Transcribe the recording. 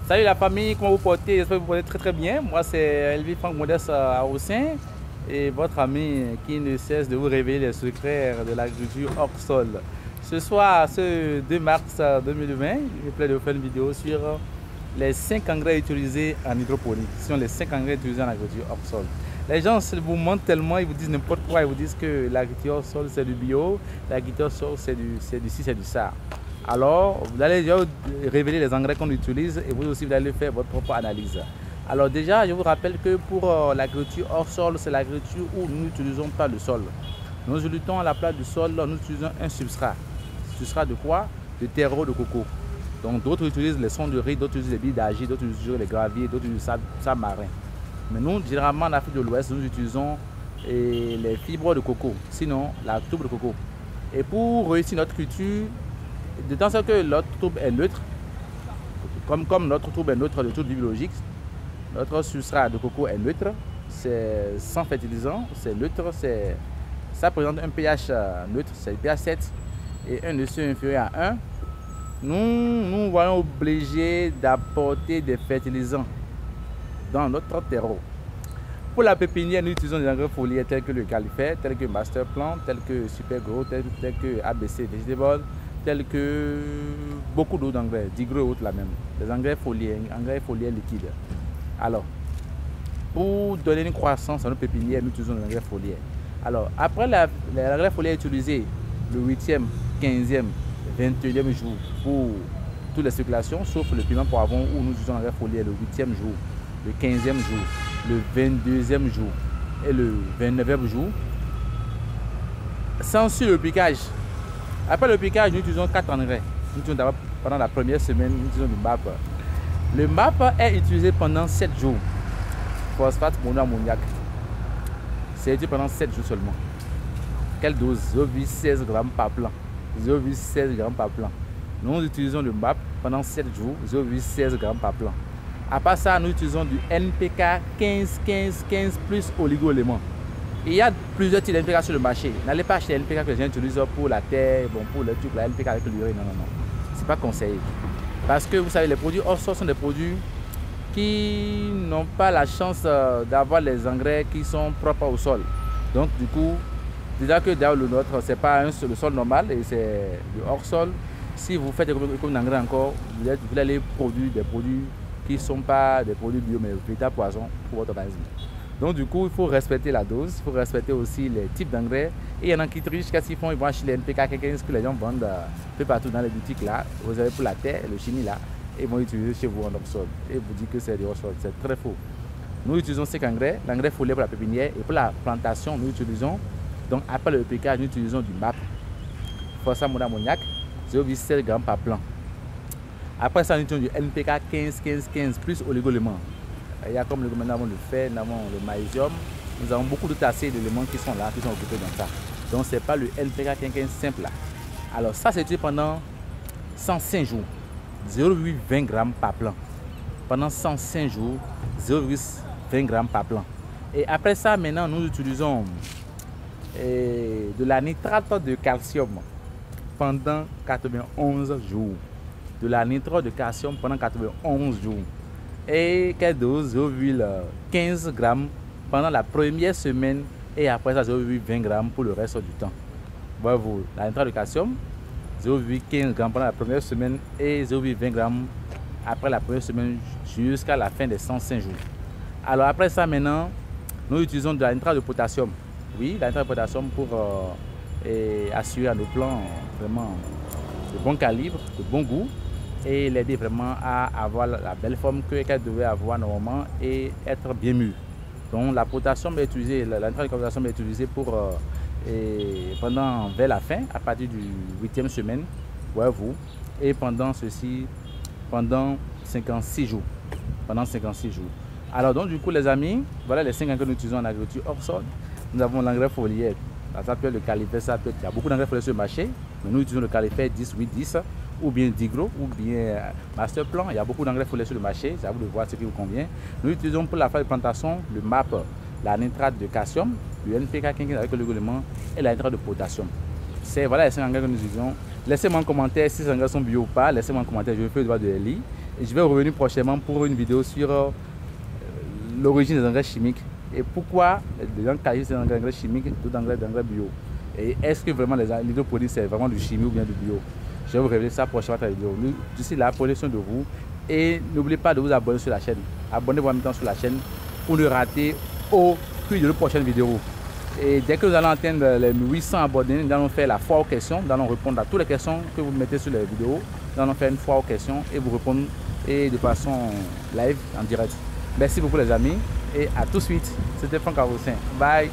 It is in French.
Salut la famille, comment vous portez? J'espère que vous portez très très bien. Moi c'est Elvi Franck Modeste à Haussin et votre ami qui ne cesse de vous révéler les secrets de l'agriculture hors sol. Ce soir, ce 2 mars 2020, il me plaît de vous faire une vidéo sur les 5 engrais utilisés en hydroponique. Ce sont les 5 engrais utilisés en agriculture hors sol. Les gens vous mentent tellement, ils vous disent n'importe quoi, ils vous disent que l'agriculture hors sol c'est du bio, l'agriculture hors sol c'est du ci, c'est du ça. Alors, vous allez révéler les engrais qu'on utilise et vous aussi vous allez faire votre propre analyse. Alors déjà, je vous rappelle que pour l'agriculture hors sol, c'est l'agriculture où nous n'utilisons pas le sol. Nous luttons à la place du sol, nous utilisons un substrat. Substrat de quoi? De terreau de coco. Donc d'autres utilisent les sonds de riz, d'autres utilisent les billes d'argile, d'autres utilisent les graviers, d'autres utilisent le sable marin. Mais nous, généralement en Afrique de l'Ouest, nous utilisons les fibres de coco, sinon la tourbe de coco. Et pour réussir notre culture, de temps que notre tourbe est neutre, comme notre tourbe est neutre de toute vie biologique, notre substrat de coco est neutre, c'est sans fertilisant, c'est neutre, ça présente un pH neutre, c'est le pH 7 et un dessus inférieur à 1. Nous voyons obligés d'apporter des fertilisants dans notre terreau. Pour la pépinière, nous utilisons des engrais foliaires tels que le califère, tels que Master Plant, tels que Super Grow, tels que ABC Vegetable, tels que beaucoup d'autres engrais, Digro et autres la même. Des engrais foliaires liquides. Alors, pour donner une croissance à nos pépinières, nous utilisons des engrais foliaires. Alors, après l'engrais foliaire utilisé le 8e, 15e, 21e jour pour toutes les circulations, sauf le piment poivron où nous utilisons l'engrais foliaire le 8e jour, le 15e jour, le 22e jour et le 29e jour. Sans sur le piquage. Après le piquage, nous utilisons 4 engrais. Nous utilisons d'abord pendant la première semaine, nous utilisons du MAP. Le MAP est utilisé pendant 7 jours. Phosphate monoammoniac. C'est utilisé pendant 7 jours seulement. Quelle dose? 0,16 g par plan. 0,16 g par plan. Nous utilisons le MAP pendant 7 jours, 0,16 g par plan. À part ça, nous utilisons du NPK 15-15-15 plus oligo-éléments. Il y a plusieurs types d'NPK sur le marché. N'allez pas acheter l'NPK que les gens utilisent pour la terre, bon, pour le truc, la NPK avec l'urée. Non, non, non. Ce n'est pas conseillé. Parce que vous savez, les produits hors sol sont des produits qui n'ont pas la chance d'avoir les engrais qui sont propres au sol. Donc, du coup, déjà que dans le nôtre, ce n'est pas le sol normal et c'est du hors sol. Si vous faites comme engrais encore, vous allez produire des produits qui ne sont pas des produits bio, mais véritables poison pour votre organisme. Donc du coup, il faut respecter la dose, il faut respecter aussi les types d'engrais. Et il y en a qui trichent, qu'est-ce qu'ils font? Ils vont acheter les NPK 15 que les gens vendent un peu partout dans les boutiques là. Vous avez pour la terre, le chimie là, et ils vont utiliser chez vous en hors sol. Et vous dites que c'est du hors sol, c'est très faux. Nous utilisons 5 engrais, l'engrais foliaire pour la pépinière et pour la plantation, nous utilisons, donc après le piquage, nous utilisons du MAP, phosphate monoammoniac, 0,7 g par plan. Après ça, nous utilisons du NPK 15-15-15 plus oligo-éléments. Il y a comme nous avons le fer, nous avons le magnésium, nous avons beaucoup d'autres assez d'éléments qui sont là, qui sont occupés dans ça. Donc ce n'est pas le NPK 15 simple là. Alors ça c'est utilisé pendant 105 jours, 0,20 g par plan. Pendant 105 jours, 0,20 g par plan. Et après ça, maintenant nous utilisons de la nitrate de calcium pendant 91 jours. De la nitrate de calcium pendant 91 jours. Et quelle dose? 0,15 g pendant la première semaine et après ça 0,20 g pour le reste du temps. Bravo, la nitrate de calcium 0,15 g pendant la première semaine et 0,20 g après la première semaine jusqu'à la fin des 105 jours. Alors après ça maintenant, nous utilisons de la nitrate de potassium. Oui, la nitrate de potassium pour assurer à nos plants vraiment de bon calibre, de bon goût. Et l'aider vraiment à avoir la belle forme qu'elle devait avoir normalement et être bien mûre. Donc la potassium est utilisée, la nitrate de potassium est utilisée pour vers la fin, à partir du 8e semaine, voyez-vous, et pendant 56 jours. Pendant 56 jours. Alors donc du coup les amis, voilà les 5 engrais que nous utilisons en agriculture hors sol. Nous avons l'engrais foliaire, ça s'appelle le califère, il y a beaucoup d'engrais foliaires sur le marché, mais nous utilisons le califère 10-8-10. Ou bien Digro, ou bien Master Plan. Il y a beaucoup d'engrais foliaires sur le marché, c'est à vous de voir ce qui vous convient. Nous utilisons pour la phase de plantation le MAP, la nitrate de calcium, le NPK 15 avec le règlement et la nitrate de potassium. Voilà les 5 engrais que nous utilisons. Laissez-moi un commentaire si ces engrais sont bio ou pas. Laissez-moi un commentaire, je vais faire le droit de les lire. Et je vais revenir prochainement pour une vidéo sur l'origine des engrais chimiques et pourquoi les gens qualifient ces engrais chimiques d'engrais bio. Et est-ce que vraiment les hydroponiques c'est vraiment du chimie ou bien du bio? Je vais vous révéler ça prochainement dans la vidéo. D'ici là, prenez soin de vous et n'oubliez pas de vous abonner sur la chaîne. Abonnez-vous en même temps sur la chaîne pour ne rater aucune de nos prochaines vidéos. Et dès que nous allons atteindre les 800 abonnés, nous allons faire la foire aux questions. Nous allons répondre à toutes les questions que vous mettez sur les vidéos. Nous allons faire une foire aux questions et vous répondre et de façon live en direct. Merci beaucoup les amis et à tout de suite. C'était Franck Arossin. Bye.